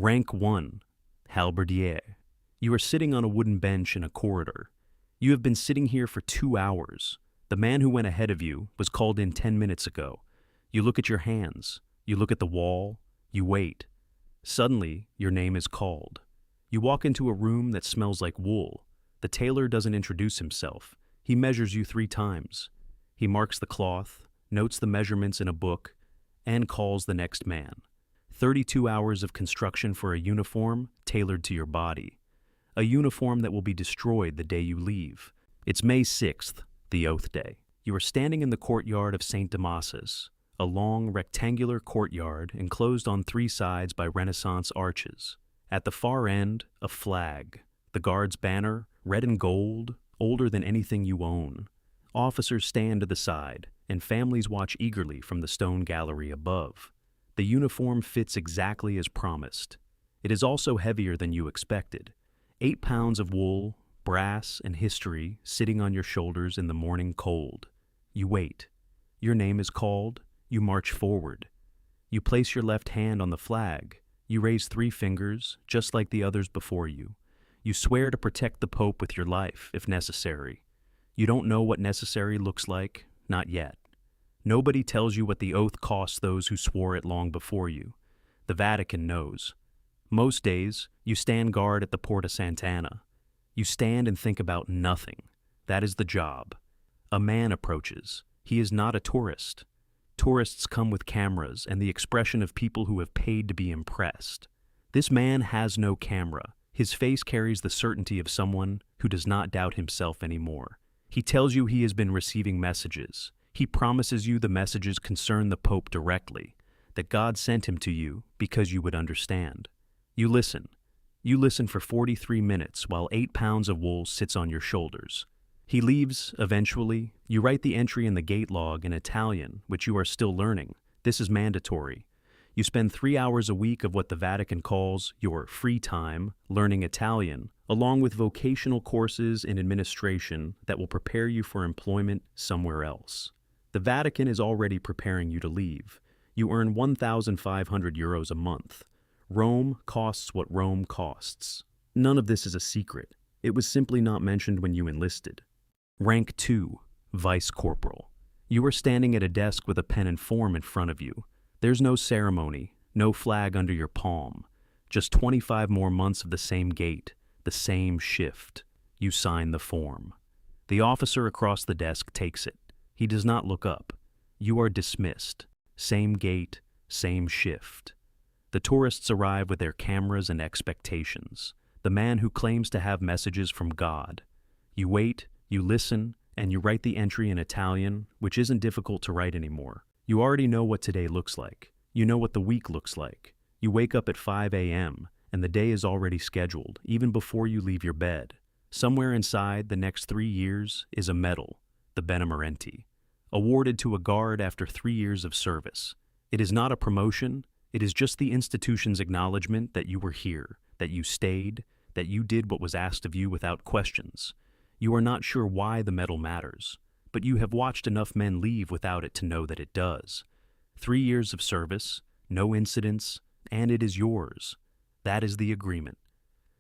Rank 1. Halberdier. You are sitting on a wooden bench in a corridor. You have been sitting here for 2 hours. The man who went ahead of you was called in 10 minutes ago. You look at your hands. You look at the wall. You wait. Suddenly, your name is called. You walk into a room that smells like wool. The tailor doesn't introduce himself. He measures you 3 times. He marks the cloth, notes the measurements in a book, and calls the next man. 32 hours of construction for a uniform tailored to your body. A uniform that will be destroyed the day you leave. It's May 6th, the Oath Day. You are standing in the courtyard of St. Damasus, a long, rectangular courtyard enclosed on 3 sides by Renaissance arches. At the far end, a flag. The guard's banner, red and gold, older than anything you own. Officers stand to the side, and families watch eagerly from the stone gallery above. The uniform fits exactly as promised. It is also heavier than you expected. 8 pounds of wool, brass, and history sitting on your shoulders in the morning cold. You wait. Your name is called. You march forward. You place your left hand on the flag. You raise 3 fingers, just like the others before you. You swear to protect the Pope with your life, if necessary. You don't know what necessary looks like, not yet. Nobody tells you what the oath costs those who swore it long before you. The Vatican knows. Most days, you stand guard at the Porta Sant'Anna. You stand and think about nothing. That is the job. A man approaches. He is not a tourist. Tourists come with cameras and the expression of people who have paid to be impressed. This man has no camera. His face carries the certainty of someone who does not doubt himself anymore. He tells you he has been receiving messages. He promises you the messages concern the Pope directly, that God sent him to you because you would understand. You listen. You listen for 43 minutes while 8 pounds of wool sits on your shoulders. He leaves, eventually. You write the entry in the gate log in Italian, which you are still learning. This is mandatory. You spend 3 hours a week of what the Vatican calls your free time learning Italian, along with vocational courses in administration that will prepare you for employment somewhere else. The Vatican is already preparing you to leave. You earn 1,500 euros a month. Rome costs what Rome costs. None of this is a secret. It was simply not mentioned when you enlisted. Rank 2, Vice Corporal. You are standing at a desk with a pen and form in front of you. There's no ceremony, no flag under your palm. Just 25 more months of the same gate, the same shift. You sign the form. The officer across the desk takes it. He does not look up. You are dismissed. Same gate, same shift. The tourists arrive with their cameras and expectations. The man who claims to have messages from God. You wait, you listen, and you write the entry in Italian, which isn't difficult to write anymore. You already know what today looks like. You know what the week looks like. You wake up at 5 a.m., and the day is already scheduled, even before you leave your bed. Somewhere inside the next 3 years is a medal, the Benemerenti, awarded to a guard after 3 years of service. It is not a promotion. It is just the institution's acknowledgement that you were here, that you stayed, that you did what was asked of you without questions. You are not sure why the medal matters, but you have watched enough men leave without it to know that it does. 3 years of service, no incidents, and it is yours. That is the agreement.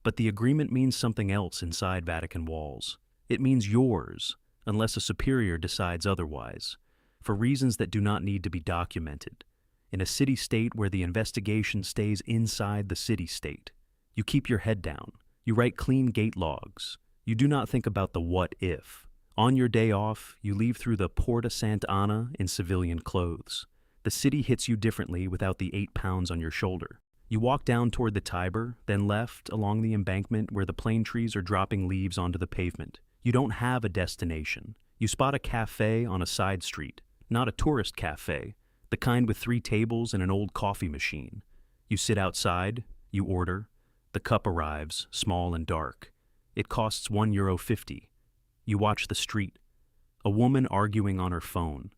But the agreement means something else inside Vatican walls. It means yours, unless a superior decides otherwise, for reasons that do not need to be documented. In a city-state where the investigation stays inside the city-state. You keep your head down. You write clean gate logs. You do not think about the what-if. On your day off, you leave through the Porta Sant'Anna in civilian clothes. The city hits you differently without the 8 pounds on your shoulder. You walk down toward the Tiber, then left along the embankment where the plane trees are dropping leaves onto the pavement. You don't have a destination. You spot a cafe on a side street, not a tourist cafe, the kind with 3 tables and an old coffee machine. You sit outside, you order. The cup arrives, small and dark. It costs €1.50. You watch the street. A woman arguing on her phone.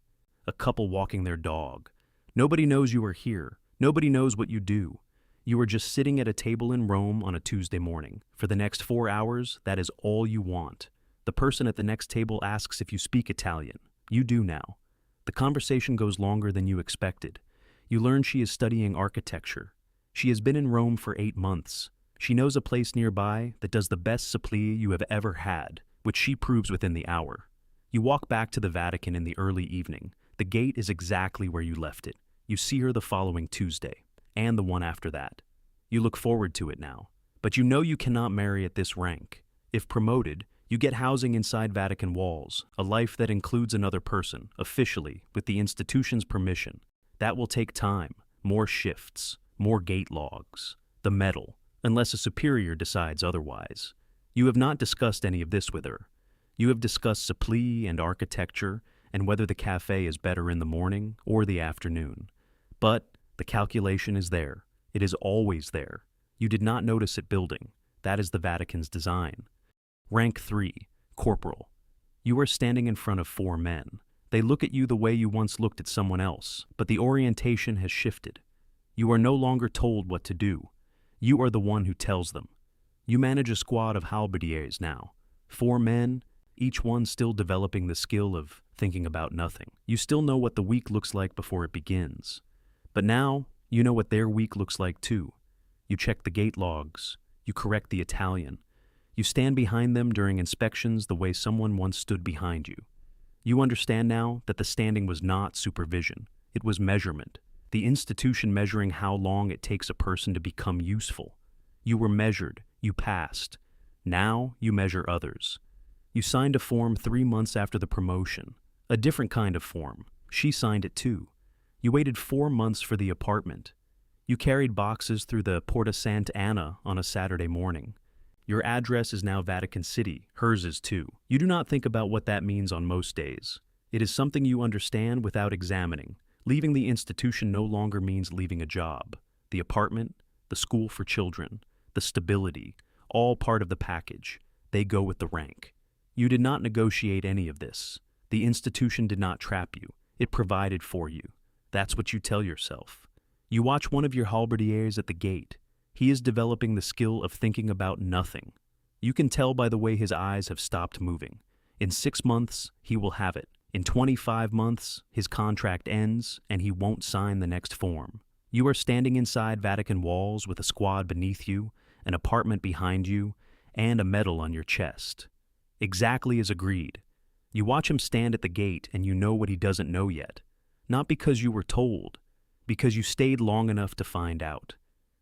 A couple walking their dog. Nobody knows you are here. Nobody knows what you do. You are just sitting at a table in Rome on a Tuesday morning. For the next 4 hours, that is all you want. The person at the next table asks if you speak Italian. You do now. The conversation goes longer than you expected. You learn she is studying architecture. She has been in Rome for 8 months. She knows a place nearby that does the best supplie you have ever had, which she proves within the hour. You walk back to the Vatican in the early evening. The gate is exactly where you left it. You see her the following Tuesday, and the one after that. You look forward to it now. But you know you cannot marry at this rank. If promoted, you get housing inside Vatican walls, a life that includes another person, officially, with the institution's permission. That will take time, more shifts, more gate logs, the medal, unless a superior decides otherwise. You have not discussed any of this with her. You have discussed supplie and architecture and whether the cafe is better in the morning or the afternoon. But the calculation is there. It is always there. You did not notice it building. That is the Vatican's design. Rank 3, Corporal. You are standing in front of 4 men. They look at you the way you once looked at someone else, but the orientation has shifted. You are no longer told what to do. You are the one who tells them. You manage a squad of halberdiers now. 4 men, each one still developing the skill of thinking about nothing. You still know what the week looks like before it begins. But now, you know what their week looks like too. You check the gate logs. You correct the Italian. You stand behind them during inspections the way someone once stood behind you. You understand now that the standing was not supervision. It was measurement. The institution measuring how long it takes a person to become useful. You were measured. You passed. Now you measure others. You signed a form 3 months after the promotion. A different kind of form. She signed it too. You waited 4 months for the apartment. You carried boxes through the Porta Sant'Anna on a Saturday morning. Your address is now Vatican City. Hers is too. You do not think about what that means on most days. It is something you understand without examining. Leaving the institution no longer means leaving a job. The apartment, the school for children, the stability, all part of the package. They go with the rank. You did not negotiate any of this. The institution did not trap you. It provided for you. That's what you tell yourself. You watch one of your halberdiers at the gate. He is developing the skill of thinking about nothing. You can tell by the way his eyes have stopped moving. In 6 months, he will have it. In 25 months, his contract ends and he won't sign the next form. You are standing inside Vatican walls with a squad beneath you, an apartment behind you, and a medal on your chest. Exactly as agreed. You watch him stand at the gate and you know what he doesn't know yet. Not because you were told, because you stayed long enough to find out.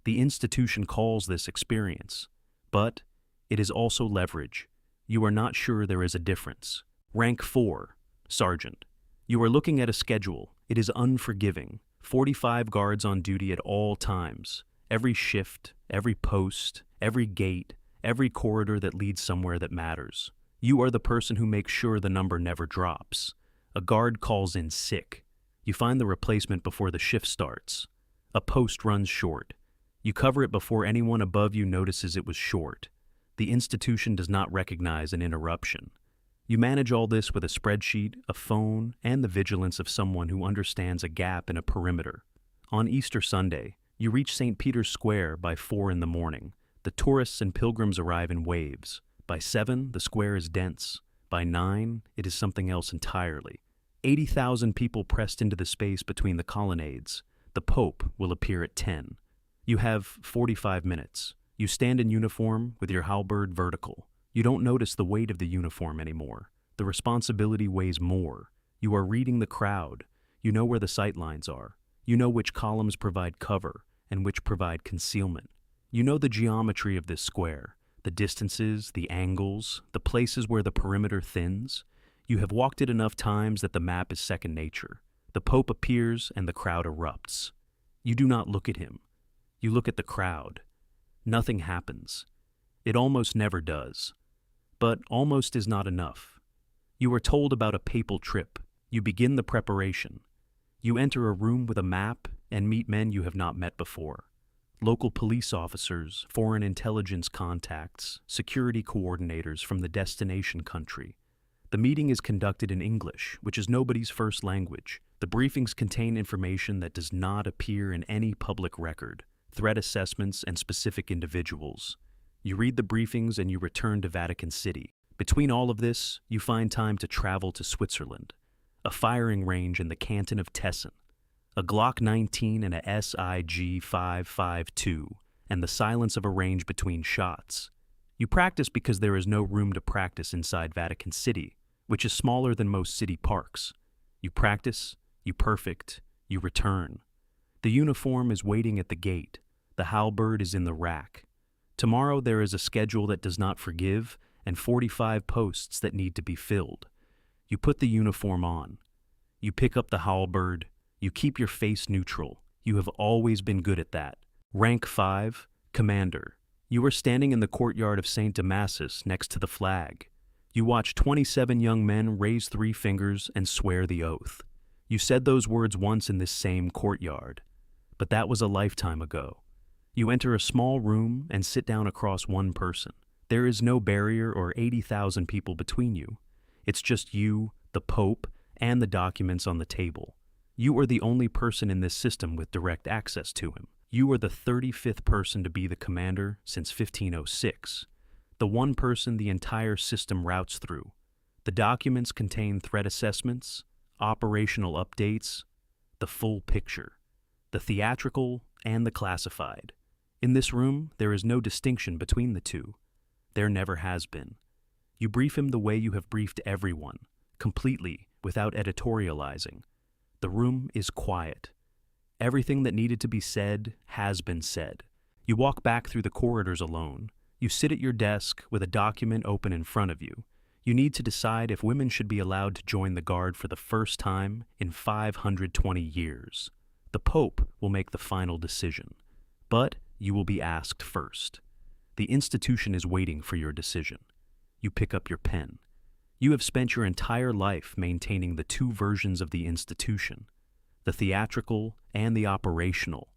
The institution calls this experience, but it is also leverage. You are not sure there is a difference. Rank 4, Sergeant. You are looking at a schedule. It is unforgiving. 45 guards on duty at all times. Every shift, every post, every gate, every corridor that leads somewhere that matters. You are the person who makes sure the number never drops. A guard calls in sick. You find the replacement before the shift starts. A post runs short. You cover it before anyone above you notices it was short. The institution does not recognize an interruption. You manage all this with a spreadsheet, a phone, and the vigilance of someone who understands a gap in a perimeter. On Easter Sunday, you reach St. Peter's Square by 4 in the morning. The tourists and pilgrims arrive in waves. By 7, the square is dense. By 9, it is something else entirely. 80,000 people pressed into the space between the colonnades. The Pope will appear at 10. You have 45 minutes. You stand in uniform with your halberd vertical. You don't notice the weight of the uniform anymore. The responsibility weighs more. You are reading the crowd. You know where the sight lines are. You know which columns provide cover and which provide concealment. You know the geometry of this square, the distances, the angles, the places where the perimeter thins. You have walked it enough times that the map is second nature. The Pope appears and the crowd erupts. You do not look at him. You look at the crowd. Nothing happens. It almost never does. But almost is not enough. You are told about a papal trip. You begin the preparation. You enter a room with a map and meet men you have not met before. Local police officers, foreign intelligence contacts, security coordinators from the destination country. The meeting is conducted in English, which is nobody's first language. The briefings contain information that does not appear in any public record. Threat assessments and specific individuals. You read the briefings and you return to Vatican City. Between all of this, you find time to travel to Switzerland, a firing range in the canton of Tessen, A Glock 19 and a SIG 5.52, and the silence of a range between shots. You practice because there is no room to practice inside Vatican City, which is smaller than most city parks. You practice, you perfect, you return. The uniform is waiting at the gate. The halberd is in the rack. Tomorrow there is a schedule that does not forgive and 45 posts that need to be filled. You put the uniform on. You pick up the halberd. You keep your face neutral. You have always been good at that. Rank 5, Commander. You are standing in the courtyard of St. Damasus next to the flag. You watch 27 young men raise 3 fingers and swear the oath. You said those words once in this same courtyard, but that was a lifetime ago. You enter a small room and sit down across one person. There is no barrier or 80,000 people between you. It's just you, the Pope, and the documents on the table. You are the only person in this system with direct access to him. You are the 35th person to be the commander since 1506. The one person the entire system routes through. The documents contain threat assessments, operational updates, the full picture, the theatrical and the classified. In this room, there is no distinction between the two. There never has been. You brief him the way you have briefed everyone, completely, without editorializing. The room is quiet. Everything that needed to be said has been said. You walk back through the corridors alone. You sit at your desk with a document open in front of you. You need to decide if women should be allowed to join the Guard for the first time in 520 years. The Pope will make the final decision, but you will be asked first. The institution is waiting for your decision. You pick up your pen. You have spent your entire life maintaining the 2 versions of the institution, the theatrical and the operational,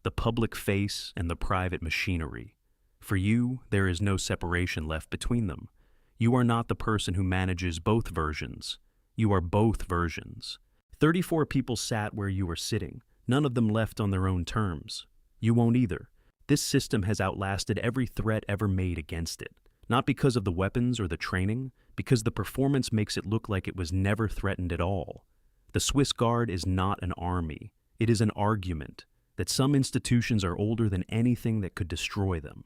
the public face and the private machinery. For you, there is no separation left between them. You are not the person who manages both versions. You are both versions. 34 people sat where you were sitting. None of them left on their own terms. You won't either. This system has outlasted every threat ever made against it. Not because of the weapons or the training, because the performance makes it look like it was never threatened at all. The Swiss Guard is not an army. It is an argument that some institutions are older than anything that could destroy them.